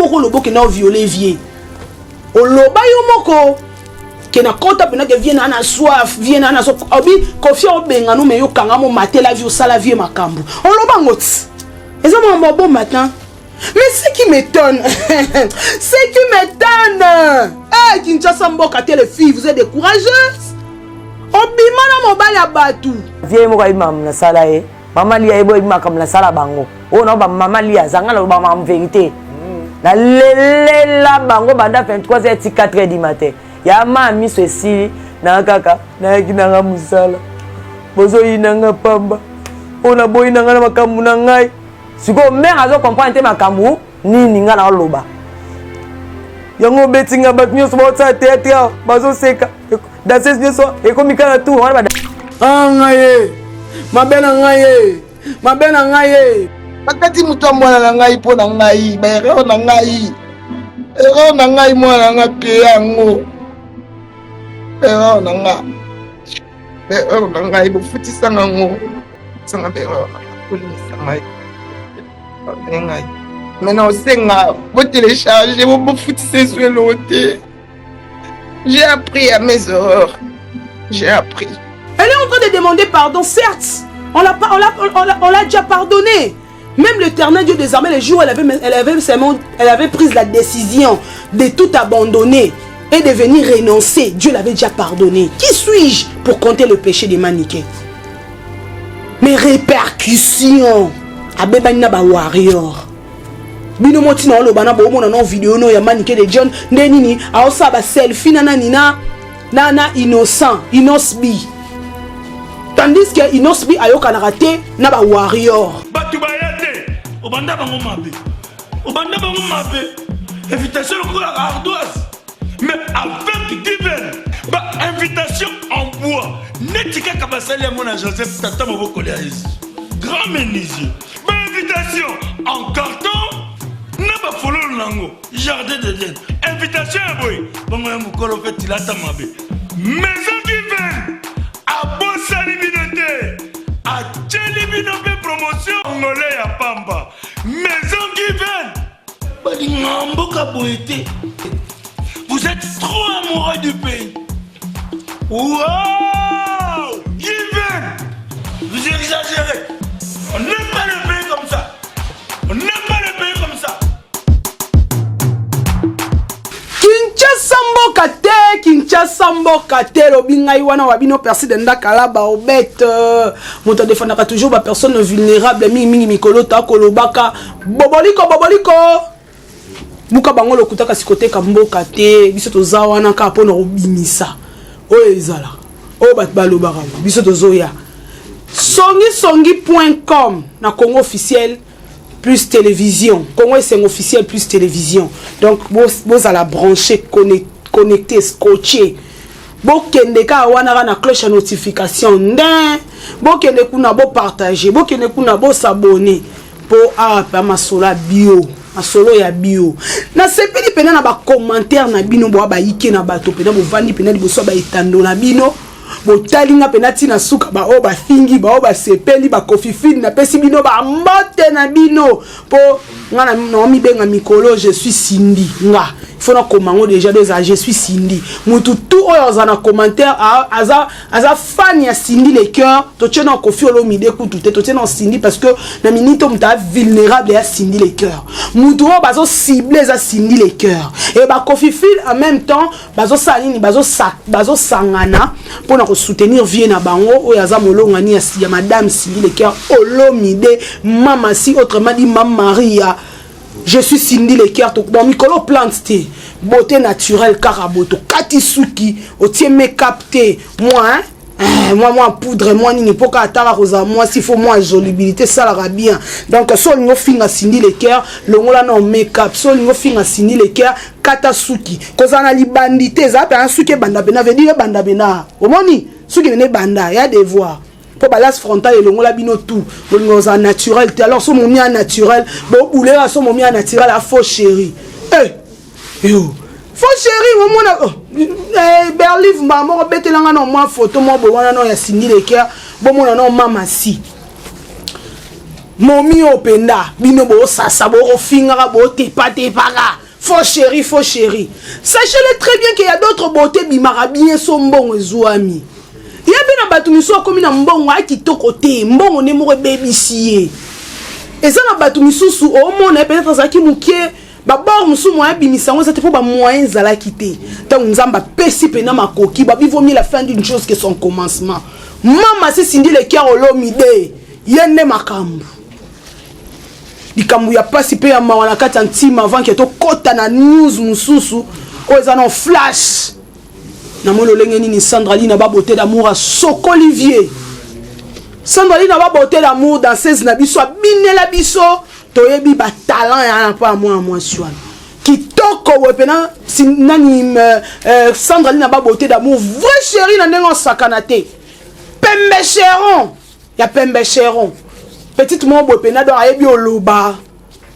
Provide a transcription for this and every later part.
moko lobo ke na violer vie oloba yo moko ke na kota pena ke vienne na soif vienne na so obi confia obenga no me yo kanga mo matela vie osala vie makambo oloba ngoti eza mo bon matin. Mais ce qui m'étonne, ce qui m'étonne, eh, Kinshasa Mboka, les filles, vous êtes des courageuses. Obimana mobile abatu. Viens moi imam na sala e. Maman lia ebo imam comme la sala bango. Oh non ba maman lia zanga la ba en vérité. Na lele la bango banda 23h 4h du matin. Ya mami ceci na kaka na kinanga musala. Bozo inanga pamba. Ona boy nanga na makambu na ngai. Siko mère azo comprendre makambu nini nga na loba. Yango betinga batnyo so botsa théâtre bazo seka. Dans ces news et comme kana tout on va ngaye. Mabena ngaye. Mabena ngaye. Bakati muto mwana ngai po na ngai, ba ero na ngai. Ero na ngai mwana nga pe yango. Ero na nga. Ero na ngai bo futi sanga ngo. Sanga be ero. Kulisa ngai. Ngai. Maintenant senga vous télécharger vous foutez sur l'autre. J'ai appris à mes horreurs. J'ai appris. Elle est en train de demander pardon, certes. On l'a déjà pardonné. Même l'Éternel Dieu désormais les jours elle avait pris la décision de tout abandonner et de venir renoncer. Dieu l'avait déjà pardonné. Qui suis-je pour compter le péché des maniqués? Mes répercussions. Abeba ba warrior. Bino moti na olobana bo mona na vidéo no ya maniqué de John ndenini aosa ba selfie nana innocent inosbi. Tandis que inosbi ayoka na raté na ba warrior. Batu bayate obanda bango mabe. Obanda bango mabe. Invitation ko la ardoise. Mais avec divine ba invitation en bois. Netika kabasali ya mona Joseph tata moboko le aisi. Grand menuisier. Ba invitation en carton. N'a pas follow nango. Jardin de Dieu. Invitation à boy. Bango ya mukolo fait tilata mabe. Maison divine. A bossa libinote. A tchelibinope promotion. Ngolé ya pamba. Maison divine. Bali ngambo kaboete. Vous êtes trop amoureux du pays. Wow! Divine. Vous exagérez. On n'aime pas le pays comme ça. On n'aime pas le pays comme ça. Kinshasa Mboka te lobinga iwana wabino persi de ndakala ba obet moto defendaka toujours ba personne vulnérable mingi mikolo ta kolobaka boboliko muka bango lokutaka sikote ka mboka te biso toza wana ka pona obimisa oyo ezala o bat balobaka biso tozoya songi.com na Congo officiel plus télévision. Congo c'est officiel plus télévision. Donc vous allez brancher, connecter, scotcher. Vous kende ka wana na cloche à notification. Vous kende kuna bo partager, vous kende kuna bo s'abonner pour pa masola bio. Masolo ya bio. Na sepeli pena na ba commentaire na bino bo ba yike na bato pena bo vandi pena liboso ba etando na bino. Botalinga penati na suka ba o ba fingi ba o ba sepeli ba kofifine na pesi bino ba mbote na bino po ngana no mi benga mikolo je suis Cindy nga il faut na komango déjà deux je suis Cindy mutu tout oyo za na commentaire aza fan ya Cindy les cœurs to tena kofi olo mide kutu te to tena Cindy parce que na minito muta vulnérable ya Cindy les cœurs mutu o bazo cibler za Cindy les cœurs et ba kofifine en même temps bazo salini bazo sangana pour na soutenir vie na bango oyo aza molonga ni ya madame Cindy les cœurs olomide mama si autrement dit maman Maria. Je suis Cindy les cœurs bon mikolo plante te beauté naturelle karaboto katisuki otie make-up te moi moi poudre moi nini poka atara rosa moi s'il faut moi jolibilité ça la bien donc so ngo finga Cindy les cœurs longola na make-up so ngo finga Cindy les cœurs katasuki kozana libandité za pa suki banda bena veut dire banda bena omoni suki ne banda ya devoir pour balance frontale et longola bino tout ngoza naturel alors so momia naturel bo boulera so momia naturel a faux chéri yo faux chéri momona berlive maman betelanga no moi photo mo bo wana no ya Cindy les cœurs bo mona no mama si momi openda bino bo sasa bo finga bo tepa faux chéri. Sachez-le très bien qu'il y a d'autres beautés bimara bien son bon ezouami. Il y a bien batu miso comme na mbongo a kitoko te mbongo ne mo baby sié. Et ça na batu miso su au monde peut-être ça qui mukie ba bor musu mo abimisa ngo ça te faut ba moyen zala quitter. Tant nzamba pesi pena makoki ba bi vaut mieux la fin d'une chose que son commencement. Mama c'est sindi le cœur olomide yene makambu. Likambu ya pasi pe ya mawana kati antima avant que to kota na news mususu o ezana flash. Na molo lengeni ni Sandraline ba beauté d'amour à Soko Olivier. Sandraline ba beauté d'amour dans 16 na biso binela biso toyebi ba talent ya na pa moi swan. Kitoko wepena sinani Sandraline ba beauté d'amour vrai chéri na ndengo sakanate. Pembe Chéron. Ya Pembe Chéron. Petite mon wepena do ayebi oloba.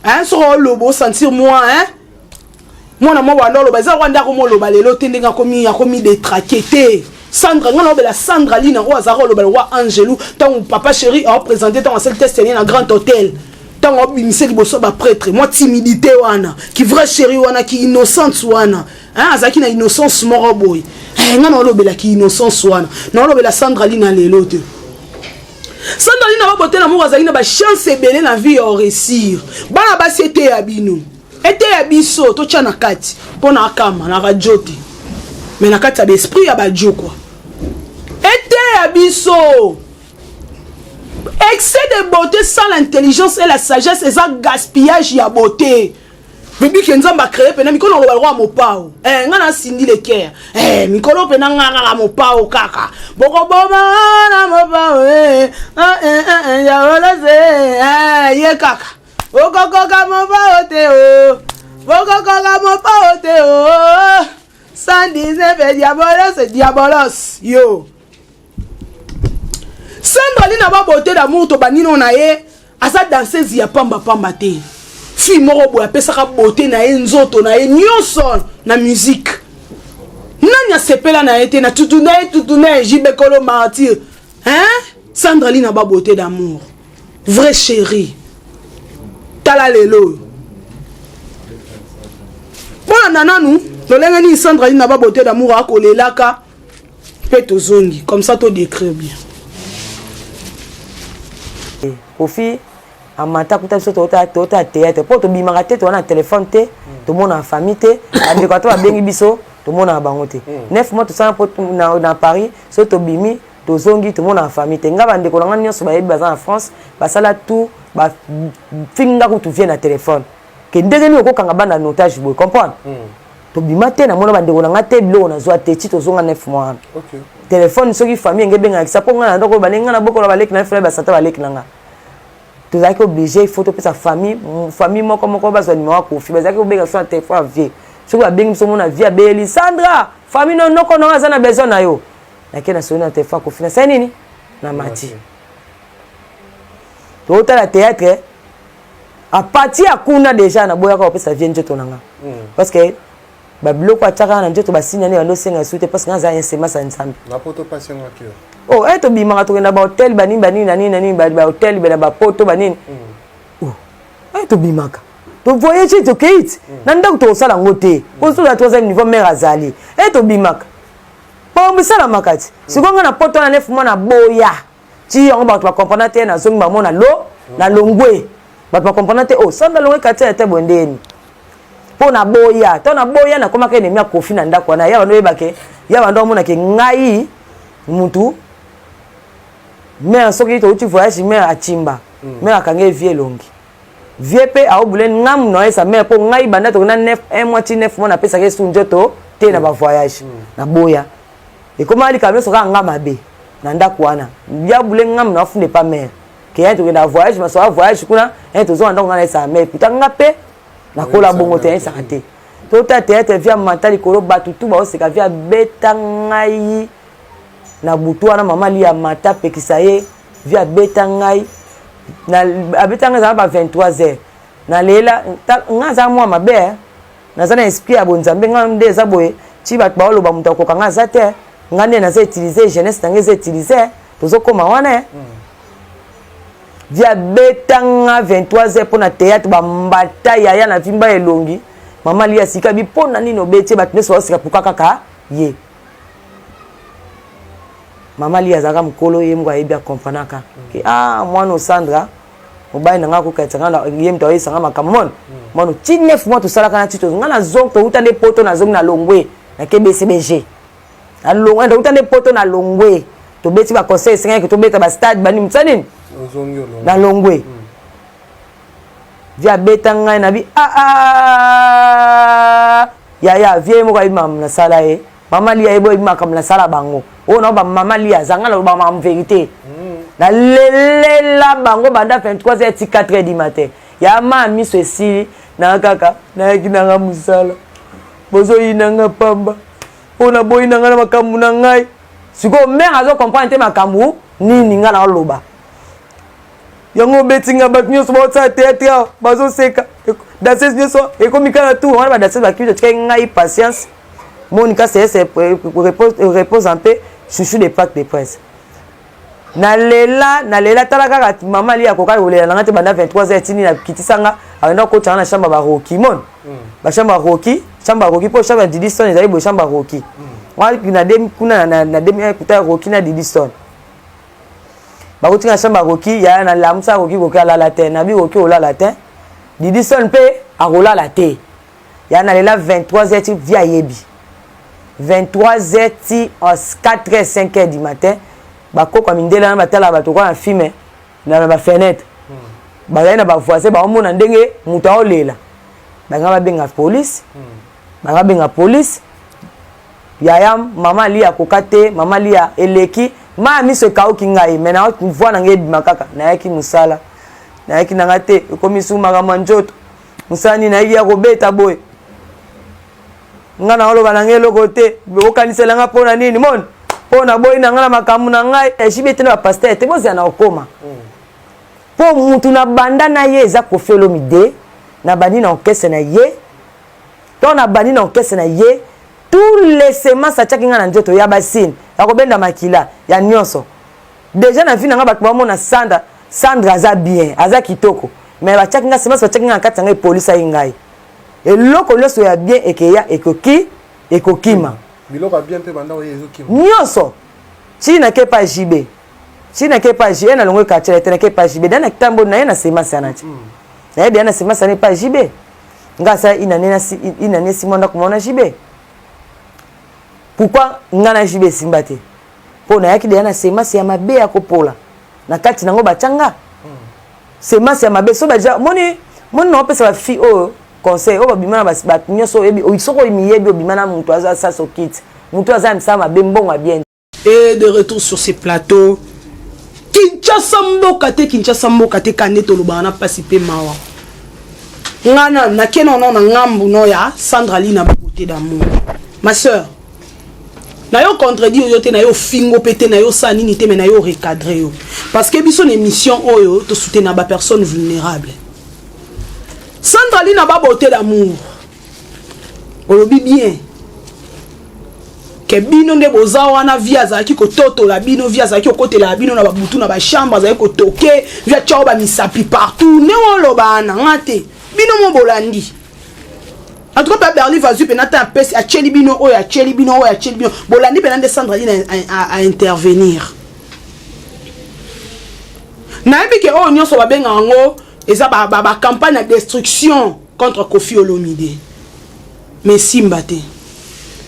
Hein so lobo sentir moi hein. Moi na mo walo loba za wanda ko mo loba lelo tendenga komi ya komi de traqueté. Sandra ngana obela Sandraline ro azaro loba wa Angelou tant papa chéri a présenté dans seul test na grand hôtel. Tant obimise liboso ba prêtre moi timidité wana qui vrai chéri wana qui innocence wana. Hein azaki na innocence moro boy. Ngana lobela ki innocence wana. Na lobela Sandraline lelo te. Sandraline va botter l'amour azaki na ba chance ebele na vie au réussir. Bana ba c'était ya bino. Ete ya biso to tcha na kati pona akama na radio te. Mais na kati ya l'esprit ya badio quoi. Ete ya biso. Excès de beauté sans l'intelligence et la sagesse et ça gaspillage ya beauté. Bibi kenzamba créer pena mikolo lo balwa mopao. Ngana sindi le cœur. Mikolo pena ngara mopao kaka. Boko boma na mopao ya wala se ye kaka. Boko koka mopao te o. Boko koka mopao te o. 119 diabolos yo. Sandraline ba beauté d'amour to banino na ye asa danseuse ya pamba te. Fi moko boya pesaka beauté na ye nzoto na ye nyonso na musique. Nanya sepela na été na tutuna jibekolo martyr. Hein? Sandraline ba beauté d'amour. Vrai chéri. Tala lelo. Bon nana nous, lolengani Sandraline ba beauté d'amour a kolelaka peto zongi comme ça to décrit bien. Kofi amata kuta biso tota théâtre po to bimaka te to na téléphone te to mona en famille te andeko to abengi biso to mona bango te 9 mois to sana po na Paris so to bimi to zongi to mona en famille te ngaba ndeko na ngani nyonso ba yebi baza en France basala tout ba finga ko tu vient na téléphone ke ndenge ni okokanga banda notage boy comprendre to bimate na mona bandeko na ngate bilo na zwa te ti to zonga 9 mois OK téléphone soki famille ngebenga kisa po ngana ndoko balenga na boko la baleki na frère basata baleki nanga tu es obligé il faut te sa famille moko bazwa numéro Kofi bazaki obenga so téléphone vie soki babengi so mona vie abeli Sandra famille non kono azana besoin na yo nakena so na téléphone Kofi na sa nini na mati to ta la théâtre à partir ya kuna déjà na boya ko pesa vie njoto nanga parce que bablo kwa tsaka na njoto basina ne bando senga sute parce que ngaza yensema sa nsambi na poto patient ngakio oh eto bimaka to na ba hotel nani ba hotel ba ba poto banini oh eto bimaka to voyage to kate nanda to sala ngote ko so la troisième niveau mère azali eto bimaka po mbisala makati sikonga na poto na 9 mois na boya ti yango ba to comprendre te na zongi ba mona lo na longwe ba to comprendre te oh sanda longwe kati ya te bondeni po na boya to na boya na koma ke ne mia Kofi na ndako na ya bando yebake ya bando mona ke ngai mutu mais soki to tu voyage mais a chimba mais akange vie longi vie pe a obule ngam no esa mais po ngai banda to na 1 mois ti 9 mois na pesa ke sunjoto te na ba voyage na boya e koma ali kamé soka ngama be na ndako wana ya bule ngam na funde pas mer ke ya to na voyage mais so voyage kuna to zo ndako na esa mais puta ngape na kola bongo te esa te to ta théâtre via mentali kolo batutu ba o se ka via beta ngai na butu wana mama lia mata pekisa ye via beta ngai na abeta ngai za ba 23h na lela ngaza mwa mabe na zana esprit ya bonzambe ngamde za boye ti bat ba oloba muta ko kanga za te ngane na za utiliser jeunesse tange za utiliser tozo koma wana dia betanga 23h pour na théâtre ba mbata ya na vimba elongi mama lia sika bi pona nino beti ba tneso sika kaka ye mama lia zaka mkolo ye mwa ebia kompanaka ke mwana Sandra mobai nanga ko katsanga na yem to isanga makamon mwana 9 mois to sala kana tito ngana zong to utande poto na zong na longwe na KBCBG na longwe to utande poto na longwe to beti ba conseil 5 to beta ba stade bani mtsanini na longwe via betanga na bi ya vie mo ka imam na sala e mama lia ebo imam na sala bango no ba mama lia zanga lo ba mam vérité na lelela bango banda 23h ti 4h du matin ya mami ceci na kaka na kinanga musala bozo inanga pamba ona boy nanga na makamu na ngai siko mère azo comprendre makamu nini nga na loba yango betinga batnyo so botsa théâtre bazo seka danser nyo so ekomika na tout on va danser ba kijo tke ngai patience Monica c'est repose un peu chouchou des plaques de presse na lela talaka mama lia koka olela nanga te banda 23h tini na kitisanga aenda ko tana chamba ba Rocky mon ba chamba Rocky po chamba Didison ezali bo chamba Rocky wa na dem kuna na dem kuta Rocky na Didison ba ko tina chamba Rocky ya na lamsa Rocky ko kala la terre na bi Rocky ola la terre Didison pe arola la terre ya na lela 23h ti via yebi 23h ti 4h 5h du matin bako kwa mindela na batala bato kwa filme na ba fenêtre ba na ba voisin ba omona ndenge mutu aolela ba benga police ba benga police yaya mama lia kokate mama lia eleki ma mi se kauki ngai mena voix na ngai makaka na yaki musala na yaki na ngate komi suma kama njoto musani na yaki ya kobeta boy ngana olo banange lokote bokanisela nga pona nini mon pona boy na ngana makamu na ngai eshibete na pasteur te bozi na okoma po mutu na banda na ye za kofelo mide na bani na okese na ye to na bani na okese na ye tous les semences a tchaki nga na njoto ya basine ya kobenda makila ya nyonso déjà na vina nga bato bamona Sandra aza bien aza kitoko mais ba tchaki nga semences ba tchaki nga kati nga police ayi ngai eloko nyonso ya bien ekeya ekokima biloko bien pe banda oyo ezokima nyonso china ke pa jibe na longo ka tchela tena ke pa jibe dana kitambo na ye na semences anati na ye bien na semences ne pa jibe nga sa inane simonda kumona jibe pourquoi ngana jibe simbate pona yaki de na semences ya mabe ya kopola na kati nango bachanga semences ya mabe so baja moni no pesa ba fi o conseil o babimana bat nyoso ebi o isoko imiyebi obimana mutu aza sa sokit mutu aza msama mabe mbongo bien. Et de retour sur ces plateaux Kinshasa mboka te kaneto lobana pasipe mawa ngana na keno na ngambu no ya Sandra Lina beauté d'amour ma sœur na yo contredit yo te na yo fingo pété na yo sa nini te mais na yo recadrer yo parce que biso émission oyo to soutenir ba personne vulnérable Sandra Lina beauté d'amour olobi bien ke bino nde boza wana via zaki ko toto la bino via zaki ko côté la bino na babutu na ba chambre zaki ko toke via tchao ba misapi partout ne woloba na ngate bino mo bolandi en tout cas Berlin va zupe nata pesi a cheli bino o ya cheli bino o ya cheli bino bolandi benande Sandra Lina à intervenir na ebi ke o nyonso ba benga ngo eza ba campagne de destruction contre Kofi Olomide mais simbate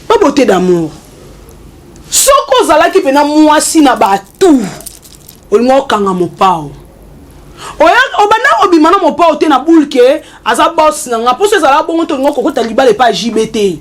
pas beauté d'amour soko zalaki pena mwasi na batu olingo kanga mopao oya obana obimana mopao te na bulke aza boss na nga poso zala bongo to ngoko kota libale pa JBT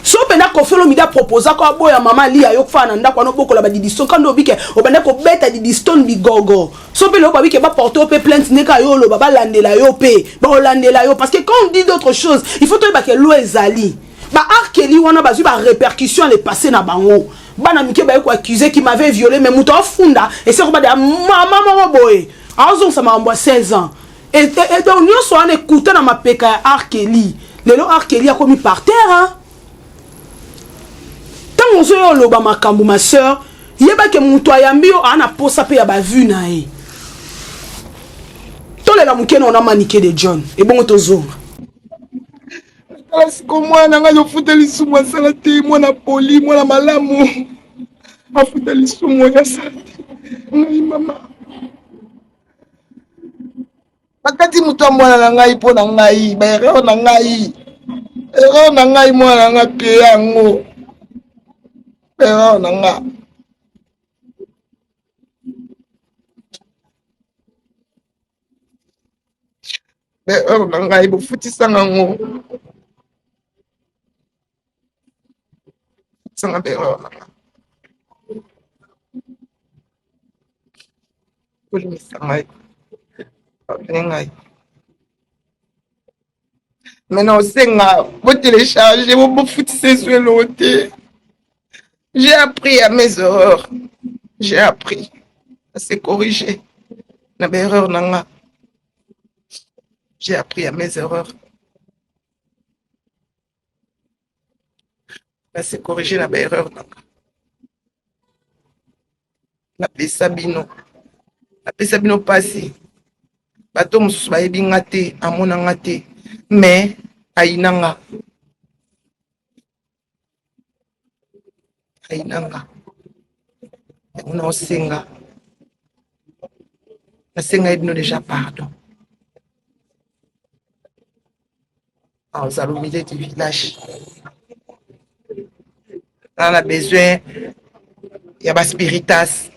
so pena Kofi Olomide proposa ko aboya mama lia yo fana ndako no bokola ba Didison kando obike obanda ko beta Didison bigogo so pena obike ba porter op plainte neka yo lo baba landela yo pe ba landela yo parce que quand on dit d'autres choses il faut to ba ke lo ezali ba arkeli wana bazu ba répercussion les passé na bango bana mike ba ko accusé qui m'avait violé mais muto funda et c'est ba de mama boy azon ça m'a 16 ans et donc nous sommes écoutant na mapeka arkeli lelo arkeli a commis par terre hein tant on se yo ba makambu ma sœur yeba ke muto ayambi ana posa pe ya ba vue na e tolela mukene on a maniqué de John et bon tozonga siko mwana nga yofuta lisumu asala te mwana poli mwana malamu afuta lisumu oyo asala te ngai mama bakati moto ya mwana na ngai mpo na ngai baerreur na ngai erreur na ngai mwana na nga pe yango erreur na nga erreur na ngai bofutisanga ngo sanga erreur na nga kolimisa ngai maintenant vous téléchargez, vous foutez sur l'autre. J'ai appris à mes erreurs. J'ai appris à se corriger. La meilleure erreur nanga. J'ai appris à mes erreurs. À se corriger la meilleure erreur nanga. La pesabino. La pesabino passé. Bato mususu bayebi nga te amona nga te mais ayinanga on a osenga nasenga ebino déjà pardon aux aluminiers du village on a besoin ya ba spiritas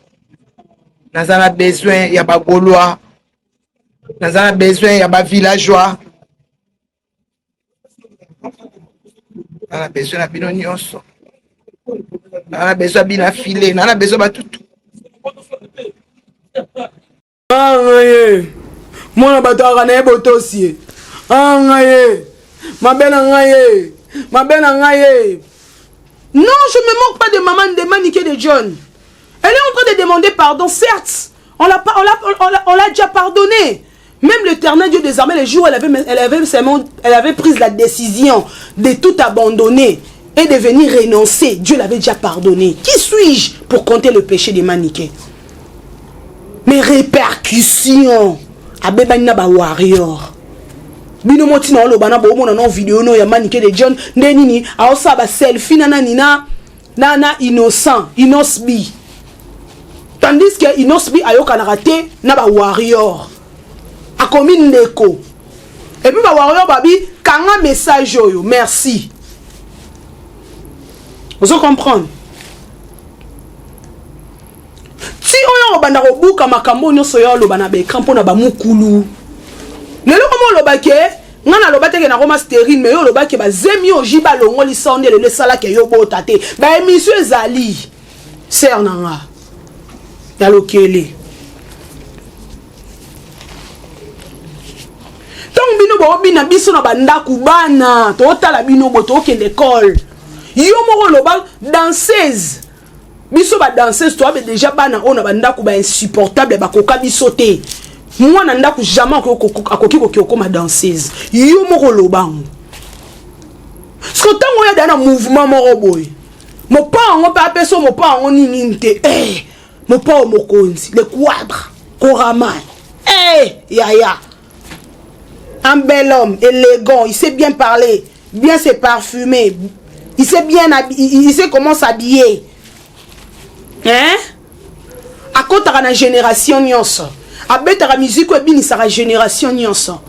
on a besoin ya ba gaulois. Nous avons besoin de villageois. Nous avons besoin de binonyos. Nous avons besoin de filet. Nous avons besoin de tout. Moi, je suis non, je ne me moque pas de maman de maniquer de John. Elle est en train de demander pardon, certes. On l'a déjà pardonné. Même l'Éternel Dieu désormais, les jours où elle avait pris la décision de tout abandonner et de venir renoncer, Dieu l'avait déjà pardonné. Qui suis-je pour compter le péché des maniqués? Mes répercussions. Abeba ba warrior. Bino moti na olobana bo mo na vidéo no ya maniqué de John ndenini aosa ba selfie nana innocent, Inosbi. Tandis que Inosbi ayoka na raté na ba warrior. A commis ndeko. Et puis ba warrior babi kanga message yo. Merci. Vous comprenez? Si oyo banda robuka makambo nyoso yo lobana be kampo na ba mukulu. Lelo komo lobake ngana lobate ke na Roma stérile mais yo lobake ba zemi ojiba longo li sonde le sala ke yo botate. Ba émission ezali. Ser nanga. Ya lokele. Donc bino bo bina biso na banda kubana to tala bino bo to ke l'école. Yo moko loba danseuse. Biso ba danseuse to abe déjà bana ona banda ku ba insupportable ba koka biso te. Moi nanda ku jamais akoki kokoma danseuse. Yo moko lobango. Ce que tango ya dana mouvement moko boy. Mo pa ngo pa peso mo pa ngo nini te. Mon pauvre Mokonzi, le quadre, Koraman. Yaya. Un bel homme, élégant, il sait bien parler, bien se parfumer, il sait bien il sait comment s'habiller. Hein? À côté de la génération nyonso. À bête la musique et bien sa génération nyonso.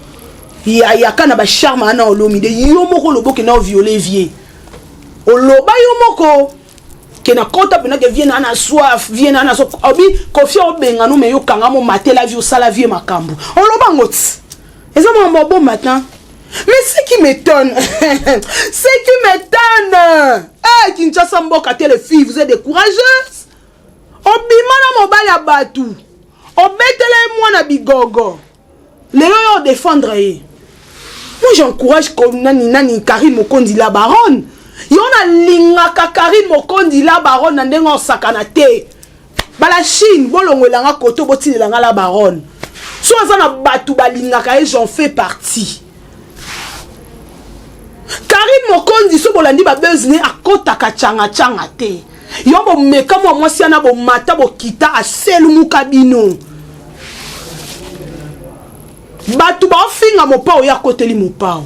Yaya kana ba charme ana olomi de yomoko lobo ke na violer vie. Oloba yomoko que na kota pena que vienne na soif vienne na so obi kofia obenga no me yo kanga mo matela vie osala vie makambo on lo bangoti ezama mo bon matin mais ce qui m'étonne Kinshasa mboka tele filles vous êtes des courageuses obima na mobali ya batu obetele moi na bigogo lelo yo défendre ye moi j'encourage comme nani Karim Mokondi la baronne. Yona linga kakari mokondi la baronne na ndengo sakana te. Bala Chine bolongo langa koto boti langa la baronne. So azana batu balinga ka j'en fais partie. Karim mokondi so bolandi ba bezne akota ka changa te. Yo bo meka mo mwasi na bo mata bo kita aselu mukabino. Batu ba finga mopao ya koteli mopao.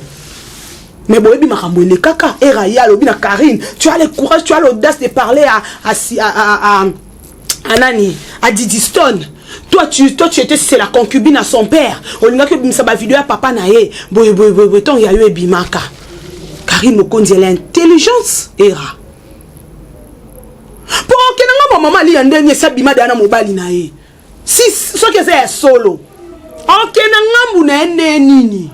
Mais boyebi makambo le kaka era ya lobi na Karine, tu as le courage, tu as l'audace de parler à Nani, à Didi Stone. Toi tu étais c'est la concubine à son père. Olinga que bimsa ba vidéo à papa na ye. Boy ton ya yo ebimaka. Karine Mokonzi elle a intelligence era. Pour que maman li andeni sa bima dana mobali na ye. Si ce que c'est solo. Ok na ngambu na nini.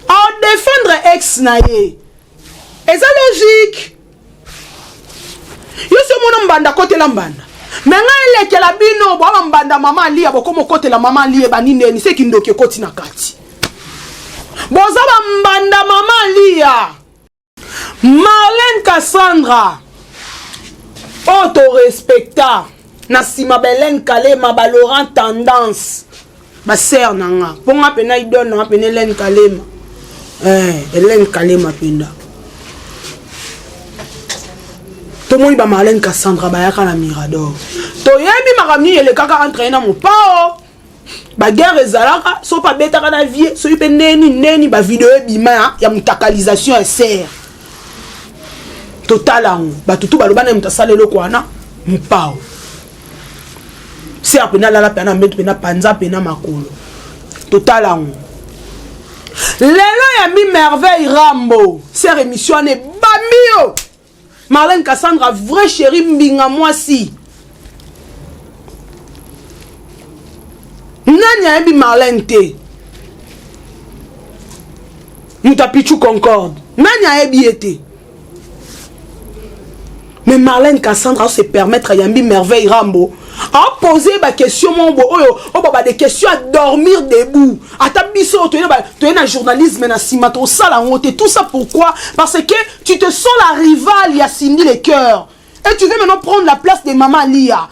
À défendre ex na ye. Et ça logique. Yo se mon mbanda côté la mbanda. Mais nga ele ke la bino bo mbanda mama li abo komo côté la mama li e banine ni se kindoke koti na kati. Boza ba mbanda mama li ya. Marlène Cassandra. Auto respecta. Nasima Belen Kalema ba Laurent Tendance. Ba sœur nanga. Ponga pena idon na pena Hélène Kalema. Hélène Kalema penda. Tomo ba Marlène Cassandra ba yaka na Mirador. To yebi makamni ele kaka entraîner mon pao. Ba guerre ezalaka so pa beta kana vie so yipe neni ba vidéo bima ya mutakalisation et serre. Total ango ba tutu ba lobana mutasale lokwana mpao. C'est après la pena mettre pena panza pena makolo. Total ango. Lelo ya mi merveille Rambo. Cette émission est bamio. Marlène Cassandra vrai chéri mbinga moi si. Nanya ebi Marlène te. Mutapichu Concorde. Nanya ebi ete. Mais Marlène Cassandra se permettre à Yambi merveille Rambo à poser des questions des questions à dormir debout. À ta biso tu es un journalisme na simato sala honte tout ça pourquoi? Parce que tu te sens la rivale il y a Cindy les cœurs et tu veux maintenant prendre la place de maman Lia.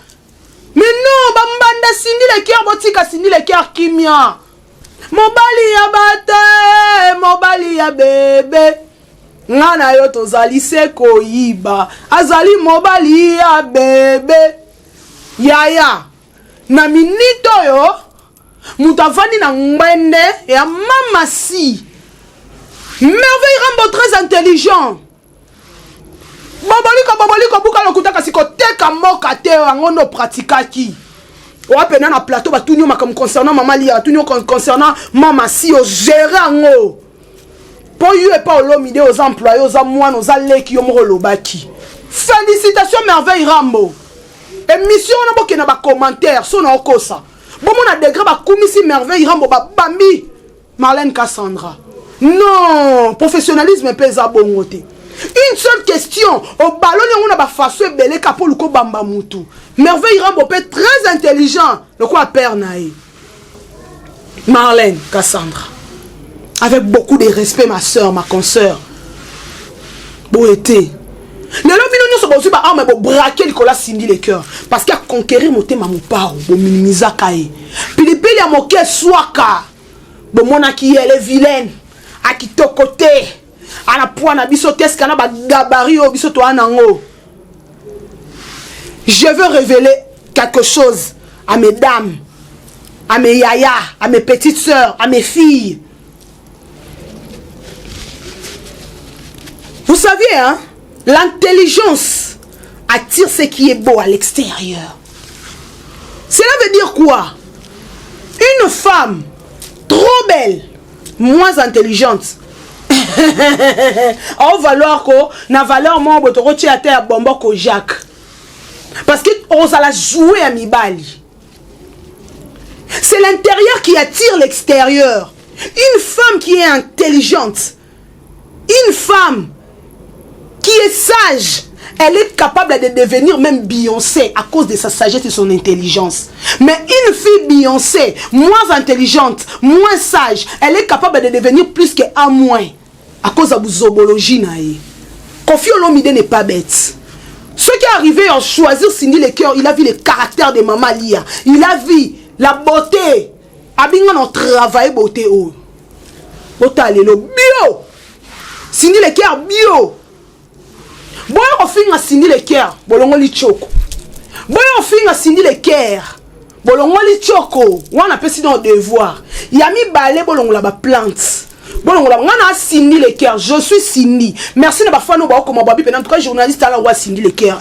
Mais non, bambanda Cindy les cœurs botika Cindy les cœurs kimia. Mobali ya bate, mobali ya bébé. Ngana yo tozali seko yiba azali mobali ya bebe yaya na minito yo mutavani na ngwende ya mama si merveille Rambo très intelligent babaliko buka lokutaka siko teka moka te ngono pratikaki wapena na plateau batunyo makam concernant mama lia tunyo concernant mama si o gérer ngo. Pour you et pas l'homme aux employés, aux amours, aux allées qui ont baki. Félicitations merveille Rambo. Émission on a beaucoup de commentaires sur nos causes. Bon on a des grands commissi merveille Rambo bambi Marlène Cassandra. Non, professionnalisme pèse à bon côté. Une seule question, au ballon on a pas façon belé capo le ko bamba mutu. Merveille Rambo peut très intelligent, le quoi père naï. Marlène Cassandra. Avec beaucoup de respect, ma soeur, ma consoeur. Bon été. Le lobby nous sommes pas mais bon braquer Nicolas Cindy les cœurs parce qu'il a conquéri mon thème à mon paro, bon minimiser kae. Puis les pays à moquer soaka. Bon mon qui elle est vilaine. À qui to côté. À la pointe à bisotes kana ba gabarit au bisoto anango. Je veux révéler quelque chose à mes dames, à mes yaya, à mes petites sœurs, à mes filles. Vous savez, hein, l'intelligence attire ce qui est beau à l'extérieur. Cela veut dire quoi? Une femme trop belle, moins intelligente. On valoir ko na valeur mon botoro tiate à bombo ko Jacques. Parce que on s'ala jouer à Mibali. C'est l'intérieur qui attire l'extérieur. Une femme qui est intelligente, une femme qui est sage, elle est capable de devenir même Beyoncé à cause de sa sagesse et son intelligence. Mais une fille Beyoncé, moins intelligente, moins sage, elle est capable de devenir plus qu'un moins à cause de la zobologie. Kofi Olomide n'est pas bête. Ceux qui sont arrivés à choisir Cindy les cœurs, il a vu le caractère de Maman Lia. Il a vu la beauté. Abingan on travaille beauté. Otalelo bio. Cindy les cœurs bio. Boy on finit à Cindy les cœurs. Bolongo li choko. Boy on finit à Cindy les cœurs. bolongoli tioko wana pesi dans devoir yami balé bolongola ba plante bolongola ngana Cindy le cœur je suis Cindy merci na ba fano ba comme babi pendant trois journalistes ala wa Cindy le cœur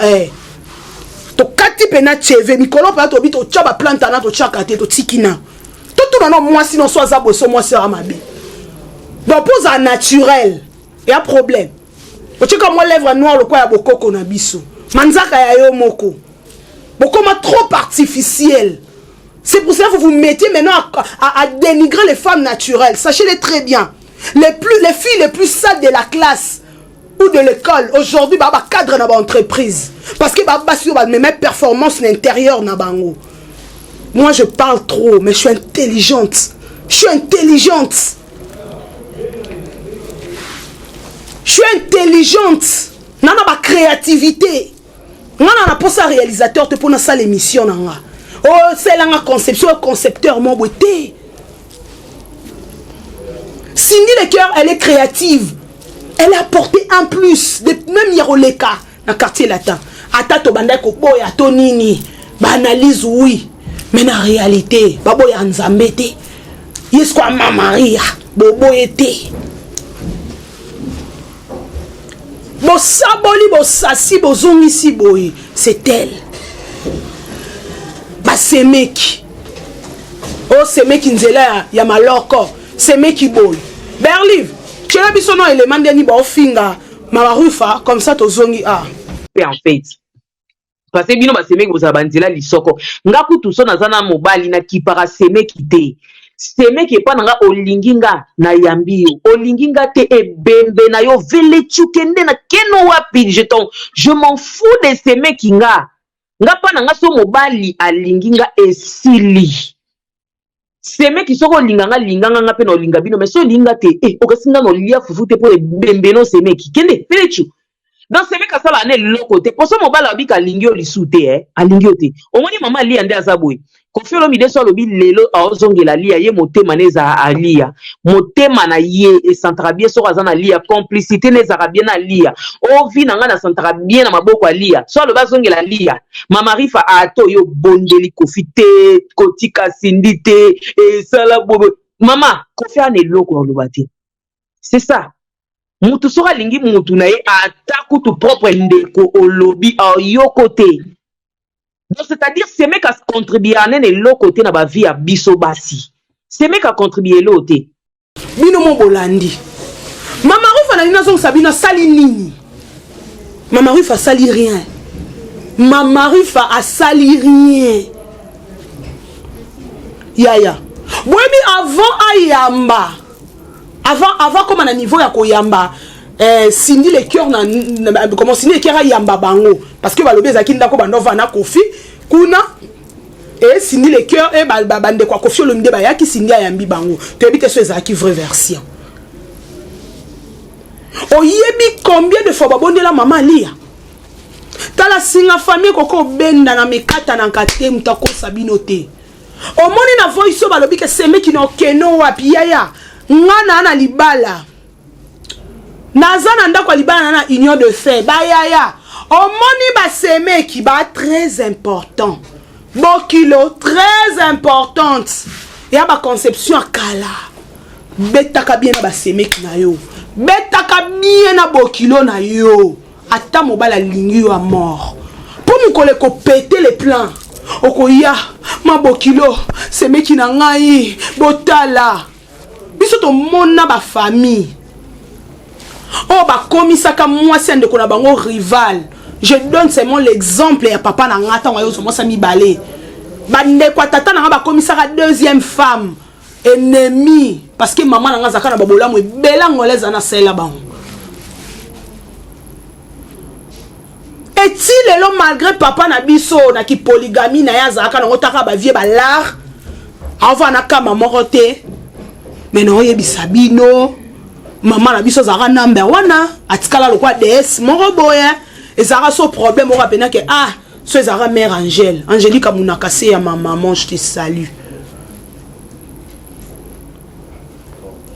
to kati pena cheve mikolo pa to bito chaba plante na to chaka te to tikina tout non moi sinon soit za boso moi sera mabe donc pose à naturel y a problème o tika moi lèvre noire le quoi ya bokoko na biso manzaka ya yo moko bokoma trop artificiel. C'est pour ça que vous vous mettez maintenant à dénigrer les femmes naturelles. Sachez-le très bien. Les filles les plus sales de la classe ou de l'école, aujourd'hui, bah, cadre dans l'entreprise. Parce que bah, sur mes performances l'intérieur na bango. Moi, je parle trop, mais je suis intelligente. Je suis intelligente. Je suis intelligente. Nana ma créativité. Nana pas ça réalisateur te pour ça l'émission nana. Oh, c'est la conception, concepteur, mon beauté. Cindy le cœur, elle est créative. Elle a apporté un plus. Même Yaroleka, dans le quartier latin. Atato bandako boy, atonini. Banalise, oui. Mais en réalité, babo ya nzambete. Yeswa mamaria, bobo ete. Bo saboli, bo sasi, bo zongi si boy. C'est elle. C'est mec. Oh, c'est mec qui nzela ya maloko. C'est mec qui boy. Berliv, tu as vu son nom élément de ni ba finga. Mama Rufa comme ça to zongi a. En fait. Parce que bino ba c'est mec vous abandila lisoko. Ngaku tout son nazana mobali na kipara c'est mec qui te. C'est mec qui pas nga olinginga na yambio. Olinginga te e bembe na yo vele chukende na keno wapi je m'en fous de ces mecs qui nga. Nga pa nanga so mobali alinginga esili. Seme ki soko linganga nga pe no linga bino mais so linga te okasinga no lia fufu te po bembe no seme ki kende felechu. Dans seme ka sala ne loko te poso mobali abika lingi o lisute alingi o te. Omoni mama lia nde azaboy. Kofiolo mi deso lobi lelo aozongela lia ye motema neza alia. Motema na ye e santrabie so azana lia complicité neza bien na lia. O vi nanga na santrabie na maboko alia. So lo bazongela lia. Mama Rifa ato yo bondeli kofite kotika sindite e sala bobo. Mama kofi ane loko lobati. C'est ça. Mutu soka lingi mutu na ye ataku tu propre ndeko olobi a yo côté. Donc, c'est-à-dire, c'est mec à contribuer à l'autre côté dans la vie à bisobasi. C'est mec à contribuer l'autre. Bino mon bolandi. Mama Rufa na nina zong sabina sali nini. Mama Rufa sali rien. Mama Rufa a sali rien. Yaya. Boyebi avant ayamba. Avant comme à niveau ya koyamba. Cindy le cœur na comment Cindy le cœur yamba bango parce que balobe zaki ndako bandova na kofi kuna et Cindy le cœur et bande kwa kofi lo ndeba yaki Cindy yambi bango to ebite so ezaki vraie version oyebi combien de fois babonde la maman lia tala singa famille koko benda na mekata na nkate mutako sabino te omoni na voice so balobi ke seme ki no keno wapi yaya ngana na libala Nazana ndako libana na union de fait bayaya omoni ba seme qui ba très important bokilo très importante ya ba conception akala betaka bien na ba seme ki na yo betaka bien na bokilo na yo ata mobala lingi yo a mort pour nous coller ko péter les plans okoya ma bokilo seme ki na ngai botala biso to mona ba famille. Oh, bah, comme ça, comme moi, c'est un de bango rival. Je donne seulement l'exemple à papa Nangata, moi, ça mi balé. Bande quoi, tata Nanga, comme ça, deuxième femme, ennemie. Parce que maman Nanga, Zaka, Babola, moi, bella, on les en a celle là-bas. Et si l'homme, malgré papa Nabiso, na qui polygamie, na ya Zaka, na otaka, ba vie, ba l'art, avant, naka, maman, rote, mais non, yebi Sabino. Maman na biso zara number wana atikala lokwa DS moko boye ezara so problème ora pena que so ezara mère Angélique Amunakase ya ma maman je te salue.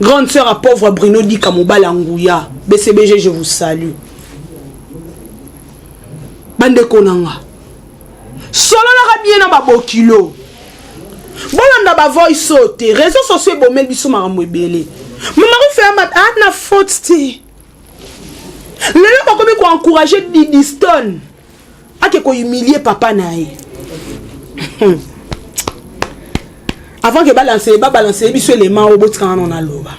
Grande sœur à pauvre Bruno Di Kamobala Ngouya BCBG je vous salue. Bande konanga solo la bien na babokilo bolanda ba voice sauter réseaux sociaux bomel biso makambo ebele mama fait na faute ti lelo bakomi ko encourager Didi Stone ake ko humilier papa nae avant que balancer biso élément au bout quand on a loba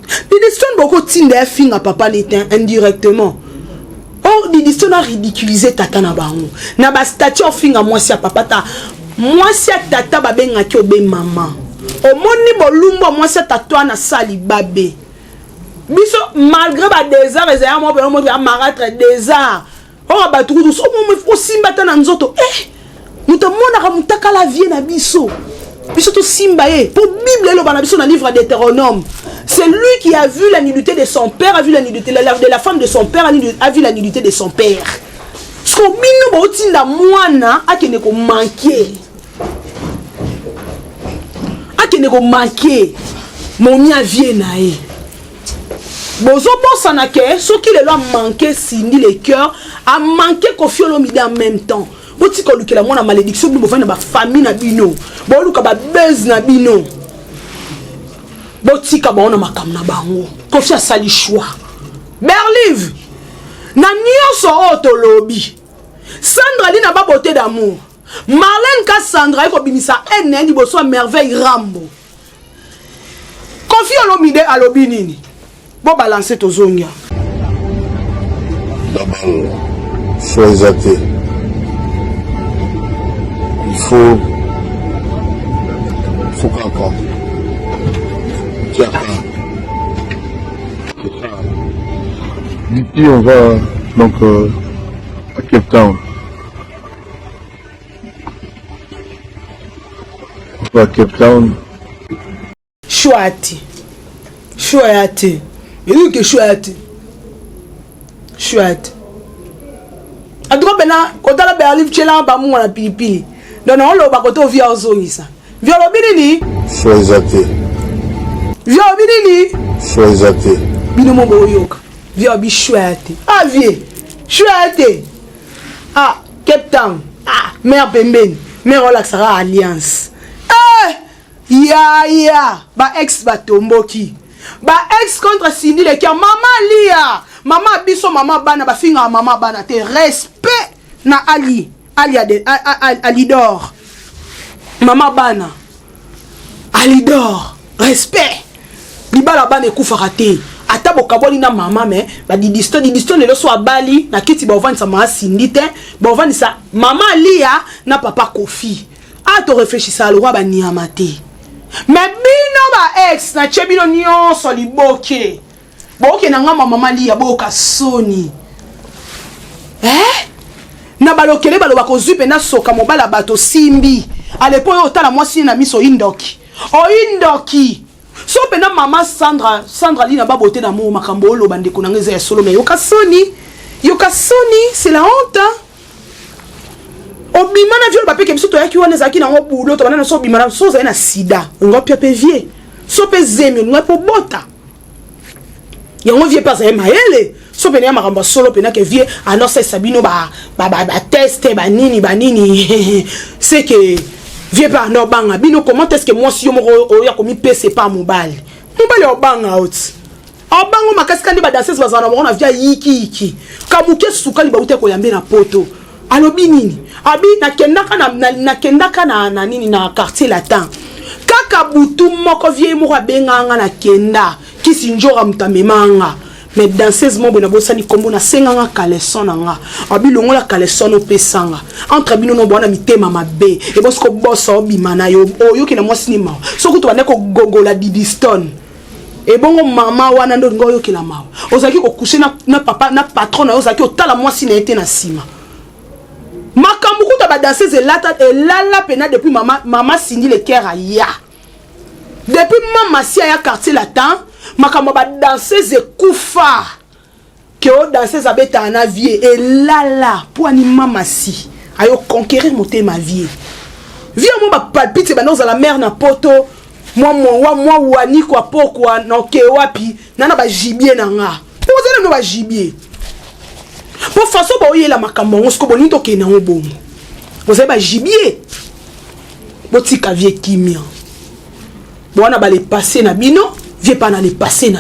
Didi Stone beaucoup tinde finga papa l'éteint indirectement. Or Didi Stone a ridiculisé tata na bango na ba statue finga moi si papa ta moi si tata ba benga ki obe maman o moni bolumbo moi si tata na sali babe biso malgré ba désert ezaya mo ba maratre désert o ba tuku so mo faut simba ta na nzoto muta mona ka mutaka la vie na biso biso to simba pour Bible lo bana biso na livre d'Hétéronome. C'est lui qui a vu la nudité de son père, a vu la nudité de la femme de son père, a vu la nudité de son père. Ce qu'on bino ba otinda mwana akene ko manquer. Akene ko manquer. Momi a vie na e. Bozo bossa na ke, ce qui le loi manquer Cindy le cœur, a manqué Koffi Olomide en même temps. Boti ko lukela mwana malédiction bu bofana ba famille na bino. Bo luka ba buzz na bino. Botika baona makam na bango Koffi asali choix Berlive na nyonso otolobi Sandra li na ba beauté d'amour Marlène ka Sandra eko bimisa ene ni boso merveille Rambo Koffi Olomide alobi nini bo balancer tozongia d'abord faut exalter il faut comprendre. D'ici on va donc à Cape Town. On va à Cape Town. Chouati. Chouati. Il dit que chouati. Chouati. A droit bena kota la berlive chela ba mu na pilipili. Donc on lo ba koto via ozongisa. Via lo binini. Faut exalter. Via binini. Faut exalter. Bino mo boyoka. Via bi chouati. Ah vie. Chouati. Ah Cape Town. Ah mère pembeni. Mère relaxera alliance. Ya ba ex batomboki ba ex contre Cindy le kia mama lia mama biso mama bana ba finga mama bana te respect na Alidor mama bana Alidor respect libala bana ekufaka te ata bokaboli na mama me ba Didi Stone le so abali na kiti ba ovani sa mama Cindy te ba ovani sa mama lia na papa Koffi a to réfléchir à l'oua ba niamate. Mais bino ba ex na chebino nyonso liboke. Boke na ngama mama lia boka soni. Na balokele balo bakozupe na soka mobala bato simbi. Alepo yo tala mwasi na miso indoki. O indoki. So pena mama Sandra lina ba bote na mo makambo lo bande ko nangeza ya solo me yoka soni, c'est la honte. Obimana viol papier que surtout yaki wana zaki na ngobulo to bana so bimana so za na sida ngo pia pe vie so pe zemi ngo po bota ya ngo vie pas ema ele so pe na makamba solo pe na ke vie anonce sabino ba test ba nini c'est que vie pas no banga bino comment est-ce que moi si yo mo ya komi pc pas mobile o banga out abango makasi kandi ba danseuse bazana mo na via yiki kamuke sukali ba ute ko yambe na poto alobi nini abi nakendaka na nini na quartier latin kaka butu moko vie moko benganga na kenda kisi njora mutamemanga mais danseuse mo bona bosani kombo na senganga kaleson nga abi longola kaleson opesanga entre bino no bona mitema mabe e bosko bosso bimana yo oyoki na mwasini mawa soko to baneko gogola Didi Stone e bongo mama wana ndo ngoyo kila mawa ozaki ko coucher na papa na patron ozaki otala mwasini ete na sima makambu kuta ba danseuse elala pena depuis mama Cindy le cœur ya depuis mama si ya quartier latin makambu ba danseuse kufa que o danseuse abeta na vie elala pour ani mama si ayo conquérir monter ma vie mo ba palpite ba noza la mère na poto moi wani kwa pokwa na ke wapi nana ba gibier na nga pozela no ba gibier. Pour façon ba oyela makambo ngosko bonito ke na ngobongo. Vous avez ba gibier. botika vie kimia bona ba le passé na bino vie pas na le passé na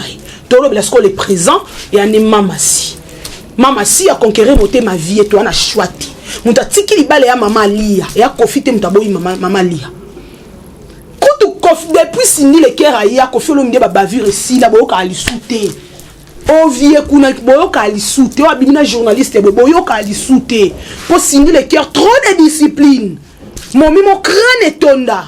tolo parce que le présent et ane mama si a conquérir moté ma vie et toi na chouati muta tiki libale ya mama lia ya kofite mutaboyi mama lia kutu kof depuis sindi le cœur ya kofi lo mde ba bavure si la boka ali souté o vie kuna boyoka ali souté o abimina journaliste boyoka ali souté pour sindi le cœur trop de discipline mon crâne est tonda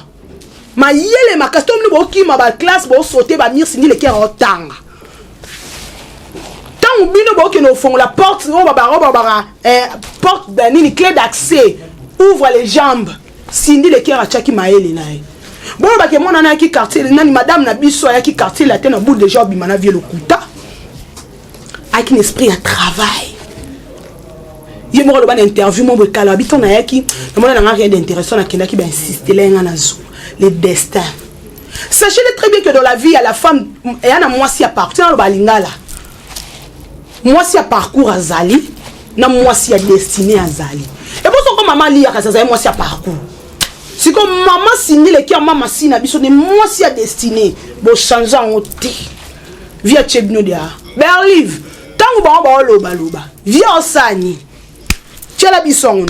ma yele ma custom ni boki ma ba classe bo sauter ba mir sindi le cœur en tanga tant bino boki no fond la porte o ba porte d'anini clé d'accès ouvre les jambes sindi le cœur a chaki maele na e bon ba ke mon ana ki quartier nani madame na biso ya ki quartier la tena bout de job bimana vie le kuta avec un esprit à travail. Il me regarde interview mon bokala habitant na yaki na mona na rien d'intéressant na kenda ki ba insister là nga nazo le destin. Sachez-le très bien que dans la vie à la femme et na moi si à partir dans le balingala. Moi si à parcours azali na moi si à destinée azali. Et bon son comme maman li ya ça moi si à parcours. Si comme maman signé le cœur maman si na biso de moi si à destinée bo changer en té. Via chebno dia. Berlive tangu ba loba via osani. Tchela bisongo.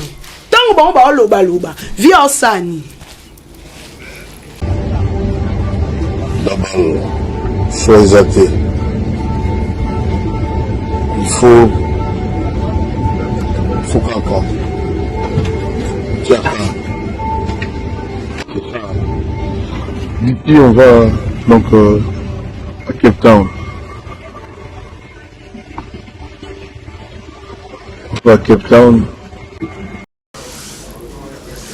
Tangu ba loba via osani. D'abord, sois athée. Il faut qu'encore. Tiens. D'ici, on va donc à Cape Town. On va à Cape Town.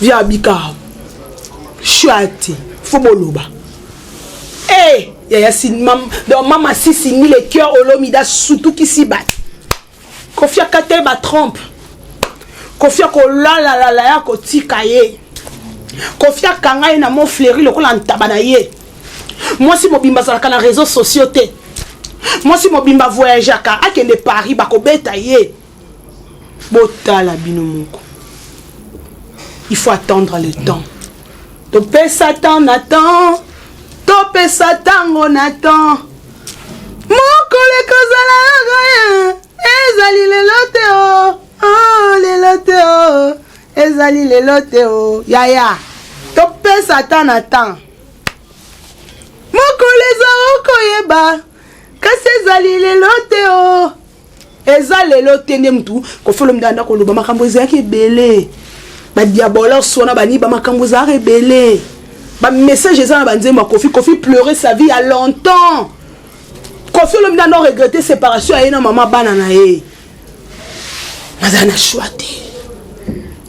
Via Bika. Chouati. Foboloba. Eh, yaya sin maman si signi le cœur olomida surtout qui s'y bat. Kofia kate ba trompe. Kofia ko la ya ko tikaye. Kofia kanga na mon fleuri le ko la ntabana ye. Moi si mobimba za kana réseaux sociaux té. Moi si mobimba voyage aka akende Paris ba ko beta ye. Botala bino moko. Il faut attendre le temps. To pe Satan attend. Topé Satan on attend. Mon collègue kozala goya. Ezali le lote oh le lote oh. Ezali le lote oh. Yaya. Topé Satan attend. Mon collègue okoyeba. Kasi ezali le lote oh. Ezali le lote nemtu. Ko folo mdanda ko loba makambo ezaki belé. Ba diabola sona bani ba makambo za rebelé. Ba message ça ba nzema Kofi pleurer sa vie à longtemps. Kofi le mdana regretter séparation à na maman banana e. Mazana chouate.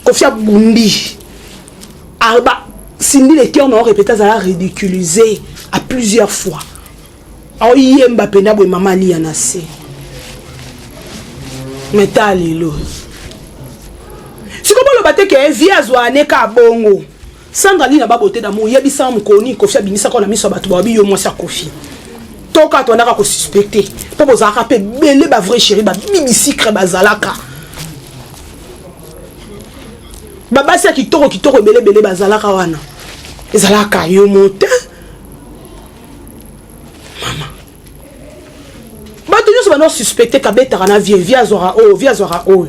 Kofi a bundi. Arba Cindy les cœurs n'ont répété ça ridiculisé à plusieurs fois. Alors yemba penda bo maman li anase. Metalelo. Si comme le baté que via zoane ka bongo. Sandra Lina babote d'amour, yebisa mukoni Kofi abinisa ko na miso batu ba biyo mwasi Kofi. Toka to ndaka ko suspecter. Po bozaka pe belé ba vrai chéri ba bibisi cré bazalaka. Baba sia kitoko belé bazalaka wana. Ezalaka yo monte. Mama. Bato nyos ba no suspecter ka beta na via zora o.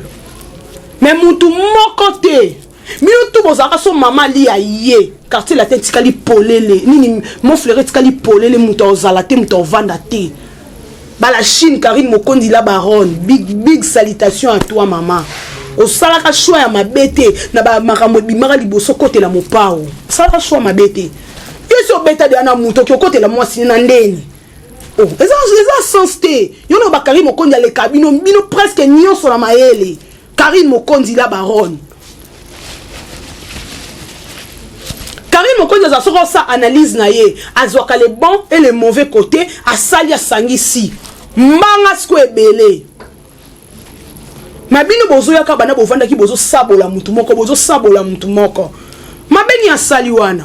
Mais mutu mokote. Mino tout bozaka so maman li aye quartier la tête tikali polele nini mon frère tikali polele muto ozalate muto vandate bala Chine Karine Mokondi la baronne big salutation à toi maman osalaka choix ya mabete na ba makambo bimaka liboso côté la mopao osalaka choix mabete yeso beta de na muto ki côté la mwasi na ndeni oh eza sens te yono ba Karine Mokondi le kabino bino presque nyonso na maele Karine Mokondi la baronne Karine Mokondi a sorti sa analyse na ye azwaka les bons et les mauvais côtés a sali a sangisi mbanga sko ebele mabino bozo yaka bana bovanda ki bozo sabola mutu moko mabeni a sali wana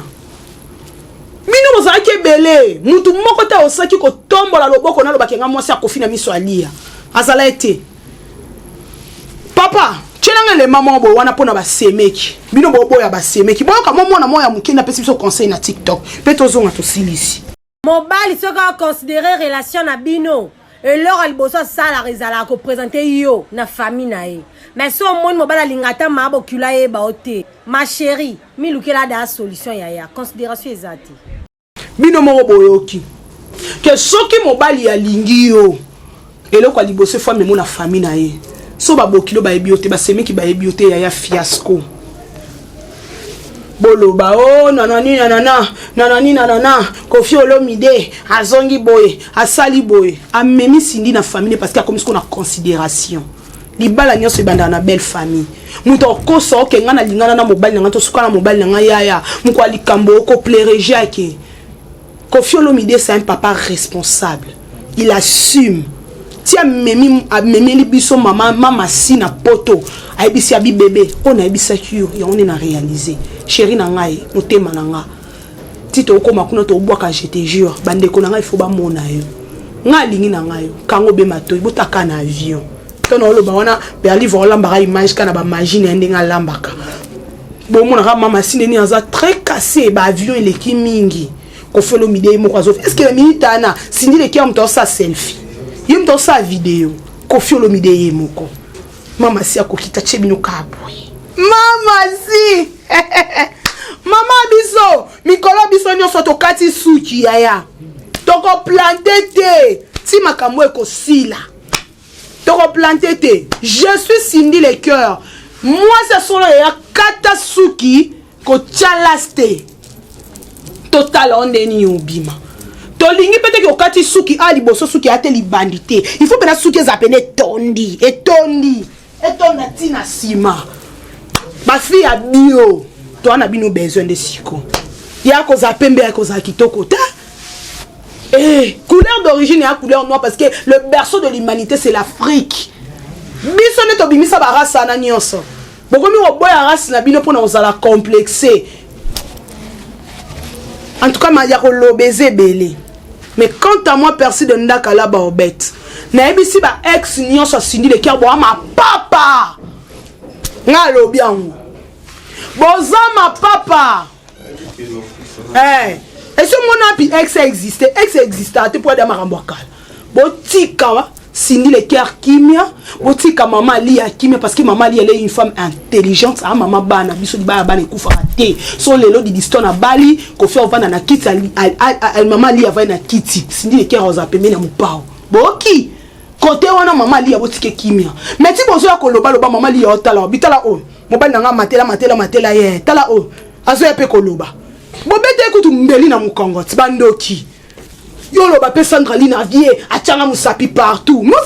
bino bozo yake ebele mutu moko ta osaki ko tombola loboko na lobaka nga mwasi a Kofi na miso alia azala ete papa Tchelanga les mamans bo wana pona ba semeki. Bino bo boya ba semeki. Bo ka mwana moya mukina pesi biso conseil na TikTok. Peto zonga to silisi. Mobali soka considérer relation na bino. Et leur alboso ça la rezala ko présenter yo na famille na e. Mais so monde mobali lingata mabo kula e ba ote. Ma chérie, mi lukela da solution ya considération ezati. Bino mo boyoki. Que soki mobali ya lingi yo. Eloko aliboso femme mo na famille na e. So ba bokilo ba ebiote ba semeki ba ebiote ya fiasco. Bolo ba oh nanani Koffi Olomide azongi boye asali boye amemi sindi na famille parce qu'il y a comme ce qu'on a considération libala nyonso banda na belle famille muto koso ke ngana lingana na mobali nga to suka na mobali nga yaya muko alikambo ko plaire jake Koffi Olomide c'est un papa responsable il assume si amemi biso mama si na poto aibisi abi bébé on aibisa cure et on est na réaliser chérie na ngai motema na nga tito okoma kuna to obwaka je te jure bande ko na ngai faut ba mona yo nga lingi na ngai kango be mato ibotaka na avion to na oloba wana be ali volamba ga image kana ba magie ndinga lambaka bo mona ga mama sineni aza très cassé ba avion il est mingi Koffi Olomide mo kwazo est-ce que la minute ana sindi le kiam to sa selfie yim to sa vidéo Koffi Olomide yemoko mama si akokita chebino kabwe mama si mama biso mikolo biso nyonso tokati suki yaya toko planter te si makambo ekosila toko planter te je suis Cindy le cœur moi c'est solo ya kata suki ko chalaste total ondeni ubima tolingi pete ki okati suki ali boso suki ate libandi te il faut pena suki ezapene etondi etonda tina sima bafi ya bio to ana bino besoin de siko ya ko za pembe ya ko za kitoko ta couleur d'origine et couleur noire parce que le berceau de l'humanité c'est l'Afrique biso ne to bimisa ba race na nyonso bokomi oboya race na bino pona ozala complexé en tout cas ma ya ko lobeze belé mais quant à moi persi de ndaka la ba obet na ebisi ba ex nyonso Cindy le cœur bo ma papa nga lobi ango boza ma papa et ce mon api ex existait te pour dama rambokala botika wa Cindy le cœur kimia botika maman lia kimia parce que maman lia elle est une femme intelligente a maman bana biso di ba bana kufa te so lelo di distona bali ko faire vana na kiti al maman lia va na kiti Cindy le cœur oza pembe na mupao boki côté wana maman lia botike kimia mais ti bozo ya koloba loba maman lia otala bitala o mobali nanga matela ye tala o azo ya pe koloba bobete kutu mbeli na mukongo tibandoki yolo ba pe Sandraline vie atianga musapi partout moi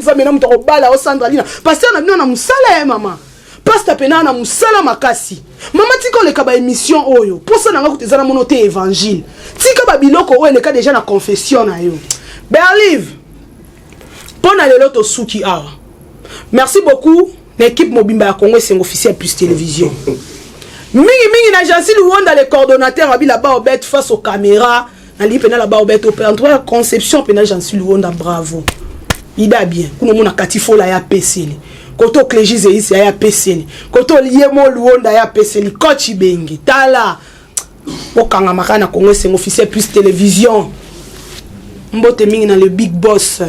ça mena muto bala o Sandraline parce que na bino na musala maman parce que pena na musala makasi mama tiko le kaba émission oyo pour ça nanga kutezana monoté évangile tika ba biloko oyo le ka déjà na confession na yo Berlive pona lelo to suki awa merci beaucoup l'équipe Mobimba ya Congo c'est officiel plus télévision mingi na Jansi Luonda le coordonnateur abi là-bas au bête face aux caméras ali pena là-bas au bête au en tout cas conception pena Jansi Luonda bravo ida bien kuno mona katifola ya PCL koto Clégise ici ya PCL koto liemo Luonda ya PCL coach bengi tala okanga makana Congo c'est officiel plus télévision mbote mingi na le big boss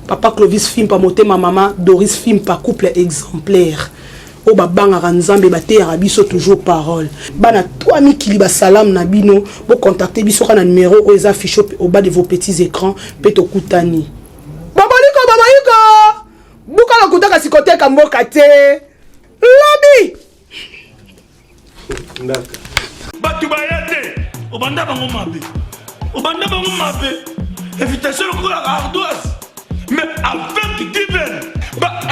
papa Clovis film pa motema maman Doris film pa couple exemplaire o babanga ranzambe bate ya biso toujours parole bana 3000 kiliba salam na bino bo contacter biso kana numéro o eza affiché au bas de vos petits écrans peto kutani babaliko buka la kutaka sikote kamboka te lobby batu bayate obanda bango mabe invitation au ardoise mais avec divin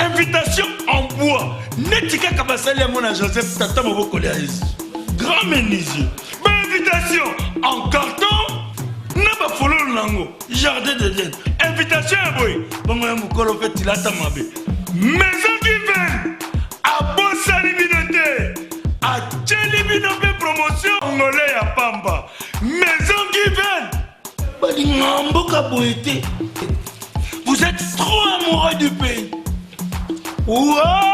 invitation en bois netika kabasali mon Joseph tata moboko ya grand menuisier invitation en carton na ba fololo nango jardin d'Eden invitation boy bongo ya mukolo fait tilata mabe maison divin a bosali binote a tcheli binope promotion ngolé ya pamba maison divin balingamboka boité. Vous êtes trop amoureux du pays. Wow!